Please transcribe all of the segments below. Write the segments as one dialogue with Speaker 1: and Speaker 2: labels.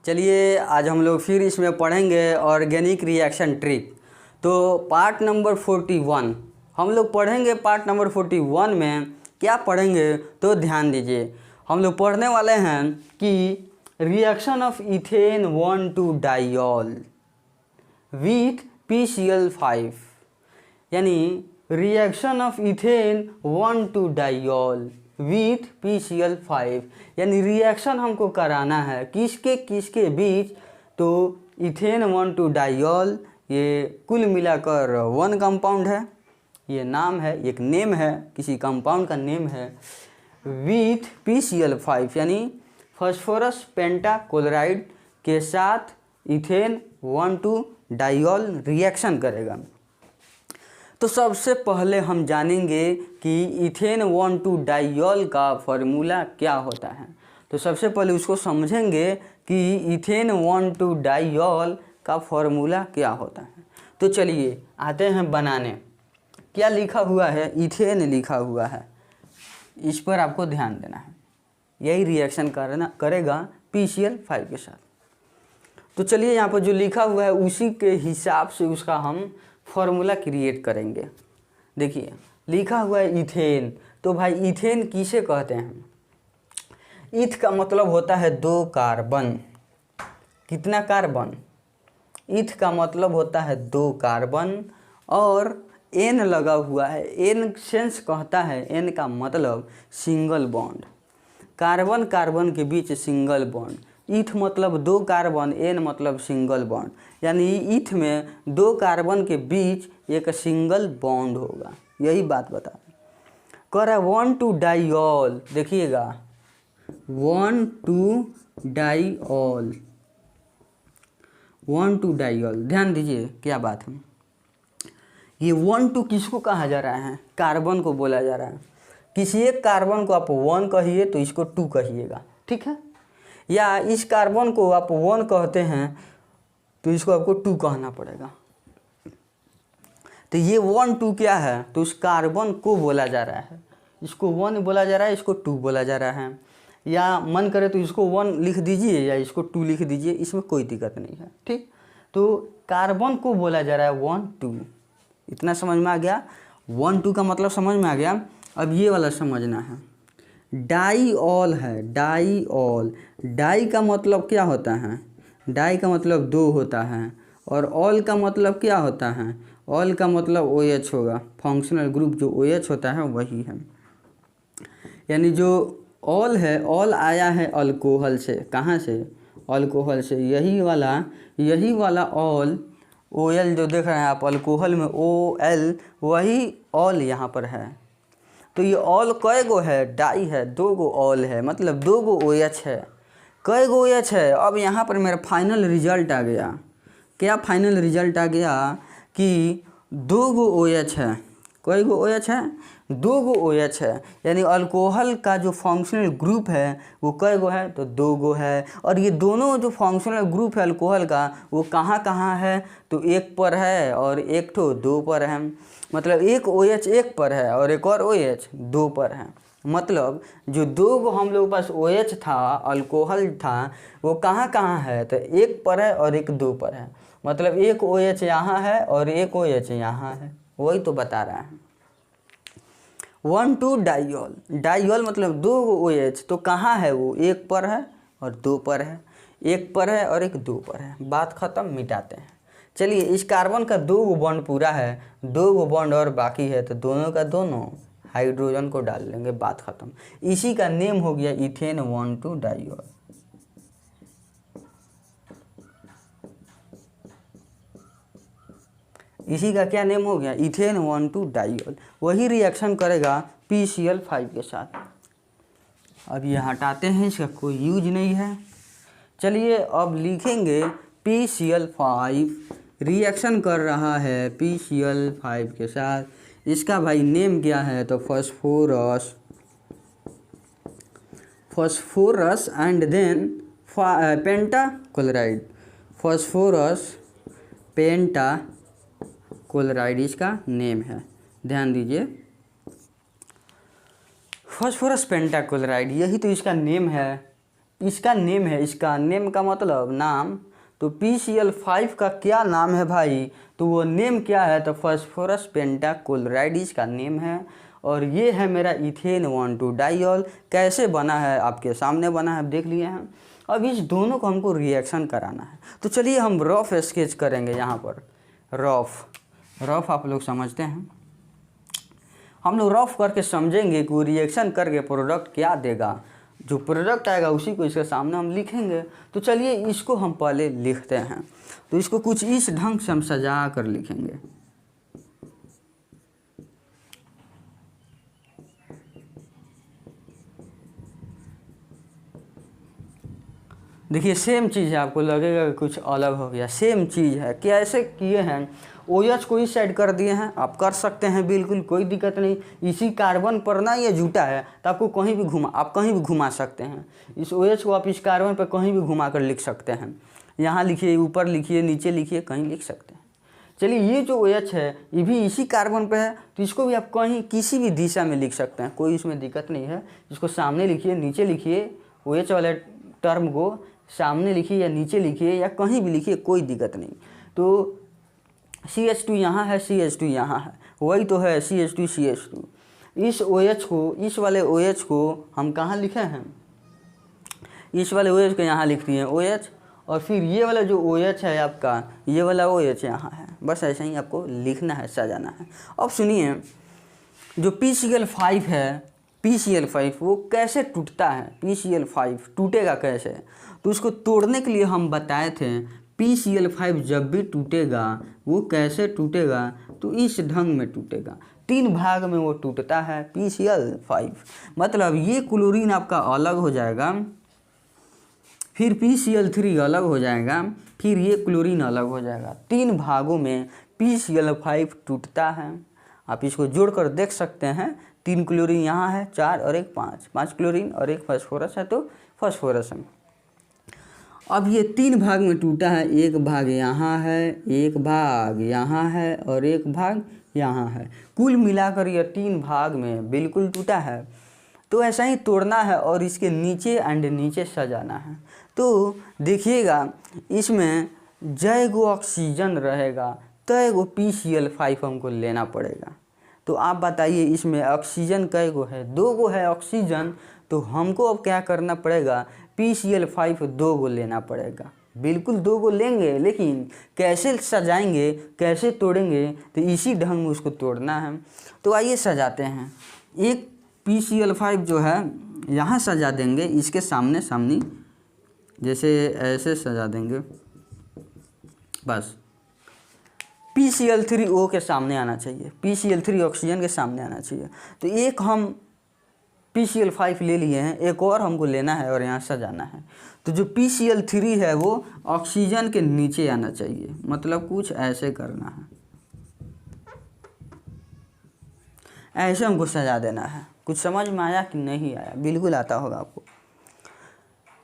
Speaker 1: चलिए आज हम लोग फिर इसमें पढ़ेंगे ऑर्गेनिक रिएक्शन ट्रिक। तो पार्ट नंबर 41 हम लोग पढ़ेंगे। पार्ट नंबर 41 में क्या पढ़ेंगे तो ध्यान दीजिए। हम लोग पढ़ने वाले हैं कि reaction of ethane 1,2 diol with PCl5, यानी reaction of ethane 1,2 diol with PCl5, यानी रिएक्शन हमको कराना है किसके बीच। तो इथेन 1,2 डाइऑल ये कुल मिलाकर 1 कंपाउंड है, ये नाम है, एक नेम है, किसी कंपाउंड का नेम है। विथ PCl5 यानी फास्फोरस पेंटाक्लोराइड के साथ इथेन 1,2 डाइऑल रिएक्शन करेगा। तो सबसे पहले हम जानेंगे कि इथेन 1,2 डाइऑल का फॉर्मूला क्या होता है। तो सबसे पहले उसको समझेंगे कि इथेन 1,2 डाइऑल का फॉर्मूला क्या होता है। तो चलिए आते हैं बनाने। क्या लिखा हुआ है? इथेन लिखा हुआ है, इस पर आपको ध्यान देना है। यही रिएक्शन करेगा PCl5 के साथ। तो चलिए यहाँ पर जो लिखा हुआ है उसी के हिसाब से उसका हम फॉर्मूला क्रिएट करेंगे। देखिए लिखा हुआ है इथेन, तो भाई इथेन किसे कहते हैं? इथ का मतलब होता है 2 कार्बन। कितना कार्बन? इथ का मतलब होता है 2 कार्बन और N लगा हुआ है। N सेंस कहता है, N का मतलब सिंगल बॉन्ड, कार्बन कार्बन के बीच सिंगल बॉन्ड। इथ मतलब 2 कार्बन, N मतलब सिंगल बॉन्ड, यानी इथ में 2 कार्बन के बीच एक सिंगल बॉन्ड होगा। यही बात बता रहे। कह रहा है 1,2 डाइऑल। देखिएगा 1,2 डाइऑल, 1,2 डाइऑल। ध्यान दीजिए क्या बात है। ये 1,2 किसको कहा जा रहा है? कार्बन को बोला जा रहा है। किसी एक कार्बन को आप 1 कहिए तो इसको 2 कहिएगा, ठीक है। या इस कार्बन को आप 1 कहते हैं तो इसको आपको 2 कहना पड़ेगा। तो ये 1,2 क्या है? तो उस कार्बन को बोला जा रहा है। इसको 1 बोला जा रहा है, इसको 2 बोला जा रहा है। या मन करे तो इसको 1 लिख दीजिए या इसको 2 लिख दीजिए, इसमें कोई दिक्कत नहीं है, ठीक। तो कार्बन को बोला जा रहा है 1,2। इतना समझ में आ गया? 1,2 का मतलब समझ में आ गया। अब ये वाला समझना है। डाइऑल है, डाइऑल। डाई का मतलब क्या होता है? डाई का मतलब 2 होता है। और ऑल का मतलब क्या होता है? ऑल का मतलब OH होगा। फंक्शनल ग्रुप जो OH होता है वही है। यानी जो ऑल है, ऑल आया है अल्कोहल से। कहाँ से? अल्कोहल से। यही वाला ऑल, OL जो देख रहे हैं आप अल्कोहल में OL, वही ऑल यहाँ पर है। तो ये ऑल कई गो है? डाई है, 2 गो ऑल है, मतलब 2 गो OH है। कई गो OH है? अब यहाँ पर मेरा फाइनल रिजल्ट आ गया। क्या फाइनल रिजल्ट आ गया? कि 2 गो OH है। कई गो OH है? 2 गो OH है। यानी अल्कोहल का जो फंक्शनल ग्रुप है वो कई गो है? तो 2 गो है। और ये दोनों जो फंक्शनल ग्रुप है अल्कोहल का वो कहाँ कहाँ है? तो 1 पर है और एक ठो 2 पर है। मतलब एक OH 1 पर है और एक और OH 2 पर है। मतलब जो 2 गो हम लोग पास OH था, अल्कोहल था, वो कहाँ कहाँ है? तो 1 पर है और एक 2 पर है। मतलब एक OH यहाँ है और एक OH यहाँ है। वही तो बता रहा है। 1,2 डाइऑल। डाइऑल मतलब 2 गो OH, तो कहाँ है वो? 1 पर है और 2 पर है। 1 पर है और एक 2 पर है। बात खत्म, मिटाते हैं। चलिए इस कार्बन का 2 गो बॉन्ड पूरा है, 2 गो बॉन्ड और बाकी है, तो दोनों का दोनों हाइड्रोजन को डाल लेंगे। बात खत्म। इसी का नेम हो गया इथेन 1,2 डाइऑल। इसी का क्या नेम हो गया? Ethane 1,2 diol. वही रिएक्शन करेगा PCl5 के साथ। अब ये हटाते हैं, इसका कोई यूज नहीं है। चलिए अब लिखेंगे PCl5 रिएक्शन कर रहा है PCl5 के साथ। इसका भाई नेम क्या है? तो phosphorus and then pentachloride. Phosphorus pentachloride इसका नेम है। ध्यान दीजिए, फॉस्फोरस पेंटाक्लोराइड, यही तो इसका नेम है। इसका नेम है, इसका नेम का मतलब नाम। तो PCl5 का क्या नाम है भाई, तो वो नेम क्या है, तो फास्फोरस पेंटाक्लोराइड इसका नेम है। और ये है मेरा इथेन 1,2 डाइऑल। कैसे बना है, आपके सामने बना है, देख लिए हैं। अब इस दोनों को हमको रिएक्शन कराना है, तो चलिए हम रफ स्केच करेंगे। यहाँ पर रफ आप लोग समझते हैं, हम लोग रफ करके समझेंगे कि वो रिएक्शन करके प्रोडक्ट क्या देगा। जो प्रोडक्ट आएगा उसी को इसके सामने हम लिखेंगे। तो चलिए इसको हम पहले लिखते हैं। तो इसको कुछ इस ढंग से हम सजा कर लिखेंगे। देखिए सेम चीज़ है, आपको लगेगा कि कुछ अलग हो गया, सेम चीज़ है। कैसे किए हैं, OH को इस साइड कर दिए हैं, आप कर सकते हैं, बिल्कुल कोई दिक्कत नहीं। इसी कार्बन पर ना ये जुटा है, तो आपको कहीं भी आप कहीं भी घुमा सकते हैं। इस OH को आप इस कार्बन पर कहीं भी घुमा कर लिख सकते हैं। यहाँ लिखिए, ऊपर लिखिए, नीचे लिखिए, कहीं लिख सकते हैं। चलिए ये जो OH है ये भी इसी कार्बन पे है, तो इसको भी आप कहीं किसी भी दिशा में लिख सकते हैं, कोई इसमें दिक्कत नहीं है। इसको सामने लिखिए, नीचे लिखिए, OH वाले टर्म को सामने लिखिए या नीचे लिखिए या कहीं भी लिखिए, कोई दिक्कत नहीं। तो CH2 यहाँ है, CH2 यहाँ है, वही तो है CH2 CH2। इस OH को, इस वाले OH को हम कहाँ लिखे हैं, इस वाले OH को यहाँ लिख दिए OH। और फिर ये वाला जो OH है आपका, ये वाला OH यहाँ है। बस ऐसे ही आपको लिखना है, सजाना है। अब सुनिए, जो PCl5 है, PCl5 वो कैसे टूटता है, PCl5 टूटेगा कैसे, तो उसको तोड़ने के लिए हम बताए थे। PCl5 जब भी टूटेगा वो कैसे टूटेगा, तो इस ढंग में टूटेगा, 3 भाग में वो टूटता है PCl5। मतलब ये क्लोरीन आपका अलग हो जाएगा, फिर PCl3 अलग हो जाएगा, फिर ये क्लोरीन अलग हो जाएगा। 3 भागों में PCl5 टूटता है। आप इसको जोड़कर देख सकते हैं, 3 क्लोरीन यहाँ है, 4 और 1 5, 5 क्लोरीन और 1 फास्फोरस है, तो फास्फोरस है। अब ये 3 भाग में टूटा है, 1 भाग यहाँ है, 1 भाग यहाँ है और 1 भाग यहाँ है। कुल मिलाकर ये 3 भाग में बिल्कुल टूटा है। तो ऐसा ही तोड़ना है और इसके नीचे एंड नीचे सजाना है। तो देखिएगा, इसमें जय गो ऑक्सीजन रहेगा, तय गो PCl5 हमको लेना पड़ेगा। तो आप बताइए, इसमें ऑक्सीजन कई गो है, 2 गो है ऑक्सीजन। तो हमको अब क्या करना पड़ेगा, PCl5 2 गो लेना पड़ेगा। बिल्कुल 2 गो लेंगे, लेकिन कैसे सजाएंगे, कैसे तोड़ेंगे, तो इसी ढंग में उसको तोड़ना है। तो आइए सजाते हैं। एक PCl5 जो है यहाँ सजा देंगे, इसके सामने सामने, जैसे ऐसे सजा देंगे, बस। PCl3O के सामने आना चाहिए, PCl3 ऑक्सीजन के सामने आना चाहिए। तो एक हम PCl5 ले लिए हैं, एक और हमको लेना है और यहाँ सजाना है। तो जो PCl3 है वो ऑक्सीजन के नीचे आना चाहिए, मतलब कुछ ऐसे करना है, ऐसे हमको सजा देना है। कुछ समझ में आया कि नहीं आया, बिल्कुल आता होगा आपको।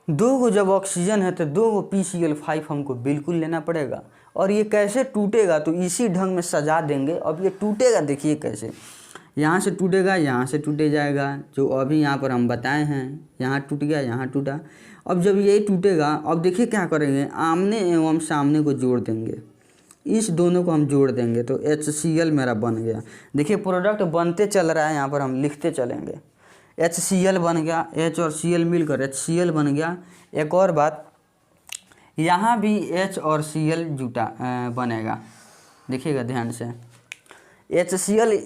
Speaker 1: 2 गो जब ऑक्सीजन है तो 2 गो PCl5 हमको बिल्कुल लेना पड़ेगा। और ये कैसे टूटेगा, तो इसी ढंग में सजा देंगे। अब ये टूटेगा, देखिए कैसे, यहाँ से टूटेगा, यहाँ से टूटे जाएगा, जो अभी यहाँ पर हम बताए हैं, यहाँ टूट गया, यहाँ टूटा। अब जब ये टूटेगा, अब देखिए क्या करेंगे, आमने एवं सामने को जोड़ देंगे, इस दोनों को हम जोड़ देंगे, तो HCl मेरा बन गया। देखिए प्रोडक्ट बनते चल रहा है, यहाँ पर हम लिखते चलेंगे। HCl बन गया, H और Cl मिलकर HCl बन गया। एक और बात, यहाँ भी H और Cl जुटा बनेगा, देखिएगा ध्यान से। HCl,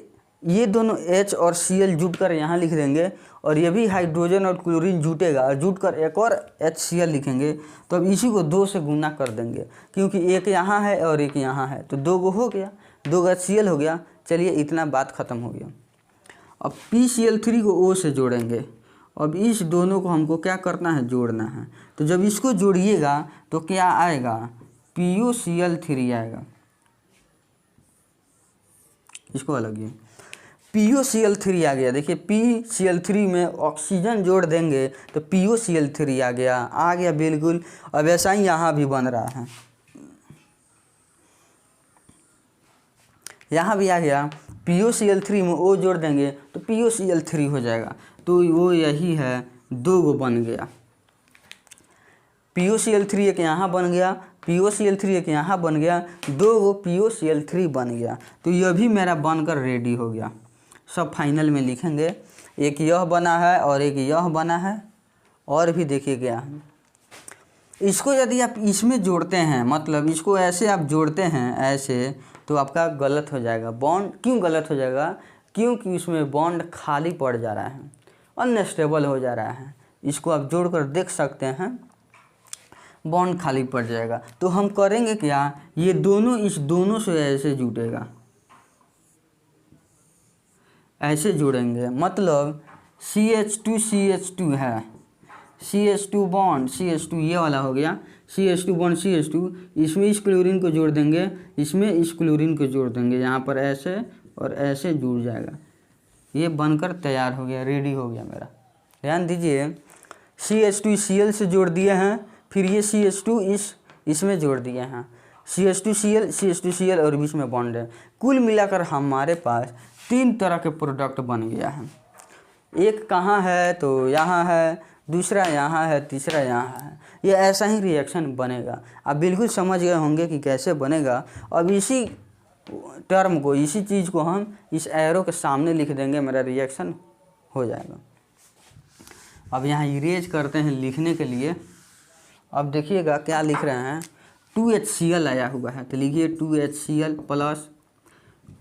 Speaker 1: ये दोनों H और Cl जुट कर यहाँ लिख देंगे, और ये भी हाइड्रोजन और क्लोरीन जुटेगा, और जुट कर एक और HCl लिखेंगे। तो अब इसी को 2 से गुना कर देंगे, क्योंकि एक यहाँ है और एक यहाँ है, तो 2 गो हो गया, 2 गो HCl हो गया। चलिए इतना बात ख़त्म हो गया। अब PCl3 को O से जोड़ेंगे। अब इस दोनों को हमको क्या करना है, जोड़ना है। तो जब इसको जोड़िएगा तो क्या आएगा, PuCl3 आएगा। इसको अलग ही PuCl3 आ गया। देखिए PCl3 में ऑक्सीजन जोड़ देंगे तो PuCl3 आ गया बिल्कुल। अब ऐसा ही यहाँ भी बन रहा है, यहाँ भी आ गया। PuCl3 में O जोड़ देंगे तो PuCl3 हो जाएगा। तो वो यही है, 2 गो बन गया। POCl3 एक यहाँ बन गया, POCl3 एक यहाँ बन गया, 2 POCl3 बन गया। तो यह भी मेरा बनकर रेडी हो गया। सब फाइनल में लिखेंगे, एक यह बना है और एक यह बना है, और भी देखिए क्या है। इसको यदि आप इसमें जोड़ते हैं, मतलब इसको ऐसे आप जोड़ते हैं ऐसे, तो आपका गलत हो जाएगा बॉन्ड। क्यों गलत हो जाएगा? क्योंकि उसमें बॉन्ड खाली पड़ जा रहा है, अनस्टेबल हो जा रहा है। इसको आप जोड़कर देख सकते हैं, बॉन्ड खाली पड़ जाएगा। तो हम करेंगे क्या, ये दोनों इस दोनों से ऐसे जुड़ेगा, ऐसे जुड़ेंगे। मतलब CH2 है, CH2 बॉन्ड CH2 ये वाला हो गया, CH2 बॉन्ड CH2, इसमें इस क्लोरीन को जोड़ देंगे, इसमें इस क्लोरीन को जोड़ देंगे, यहाँ पर ऐसे और ऐसे जुड़ जाएगा। ये बनकर तैयार हो गया, रेडी हो गया मेरा। ध्यान दीजिए, CH2 Cl से जोड़ दिए हैं, फिर ये CH2 इसमें जोड़ दिए हैं, CH2Cl और बीच में बॉन्ड है। कुल मिलाकर हमारे पास 3 तरह के प्रोडक्ट बन गया है। एक कहाँ है, तो यहाँ है, दूसरा यहाँ है, तीसरा यहाँ है। ये ऐसा ही रिएक्शन बनेगा। आप बिल्कुल समझ गए होंगे कि कैसे बनेगा। अब इसी टर्म को, इसी चीज़ को हम इस एरो के सामने लिख देंगे, मेरा रिएक्शन हो जाएगा। अब यहाँ इरेज करते हैं लिखने के लिए। अब देखिएगा क्या लिख रहे हैं, 2HCl आया हुआ है, तो लिखिए 2HCl प्लस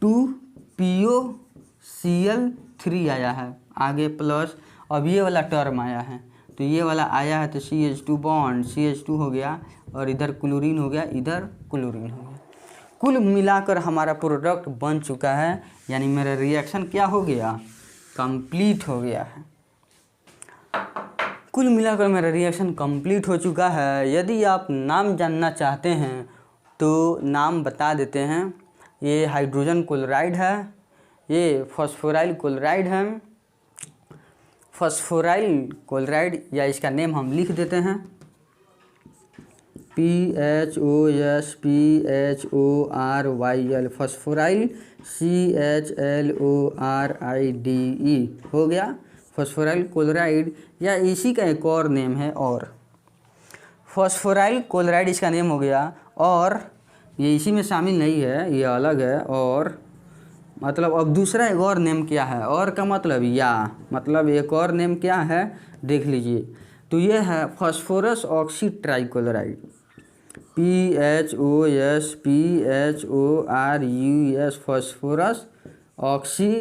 Speaker 1: 2POCl3 आया है, आगे प्लस। अब ये वाला टर्म आया है, तो ये वाला आया है, तो CH2 बॉन्ड CH2 हो गया, और इधर क्लोरीन हो गया, इधर क्लोरीन हो गया। कुल मिलाकर हमारा प्रोडक्ट बन चुका है, यानी मेरा रिएक्शन क्या हो गया, कंप्लीट हो गया है। कुल मिलाकर मेरा रिएक्शन कंप्लीट हो चुका है। यदि आप नाम जानना चाहते हैं तो नाम बता देते हैं। ये हाइड्रोजन क्लोराइड है, ये फॉस्फोराइल क्लोराइड है, फॉस्फोराइल क्लोराइड, या इसका नेम हम लिख देते हैं PHOSPHORYL, फॉस्फोराइल CHLORIDE हो गया, फॉस्फोराइल क्लोराइड, या इसी का एक और नेम है, और फॉस्फोराइल क्लोराइड इसका नेम हो गया। और ये इसी में शामिल नहीं है, ये अलग है। और मतलब अब दूसरा एक और नेम क्या है, और का मतलब या, मतलब एक और नेम क्या है देख लीजिए। तो ये है phosphorus oxy trichloride, PHOSPHORUS, phosphorus oxy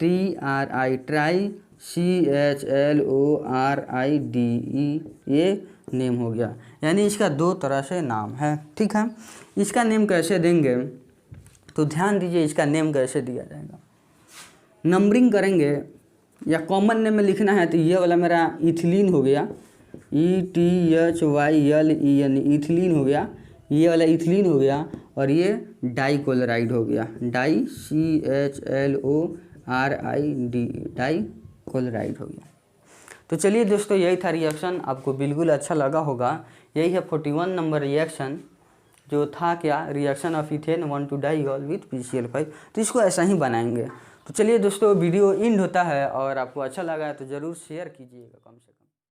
Speaker 1: try CHLORIDE, ये नेम हो गया। यानी इसका 2 तरह से नाम है। ठीक है, इसका नेम कैसे देंगे, तो ध्यान दीजिए इसका नेम कैसे दिया जाएगा। नंबरिंग करेंगे, या कॉमन नेम में लिखना है, तो ये वाला मेरा इथिलीन हो गया, ETHYLEN, इथिलीन हो गया, ये वाला इथिलीन हो गया, और ये डाइक्लोराइड हो गया, डाई CHLORIDE, डाइक्लोराइड हो गया। तो चलिए दोस्तों, यही था रिएक्शन। आपको बिल्कुल अच्छा लगा होगा। यही है 41 नंबर रिएक्शन, जो था क्या, रिएक्शन ऑफ इथेन 1,2-डाइऑल विथ PCl5। तो इसको ऐसा ही बनाएंगे। तो चलिए दोस्तों, वीडियो एंड होता है, और आपको अच्छा लगा है तो ज़रूर शेयर कीजिएगा कम से कम।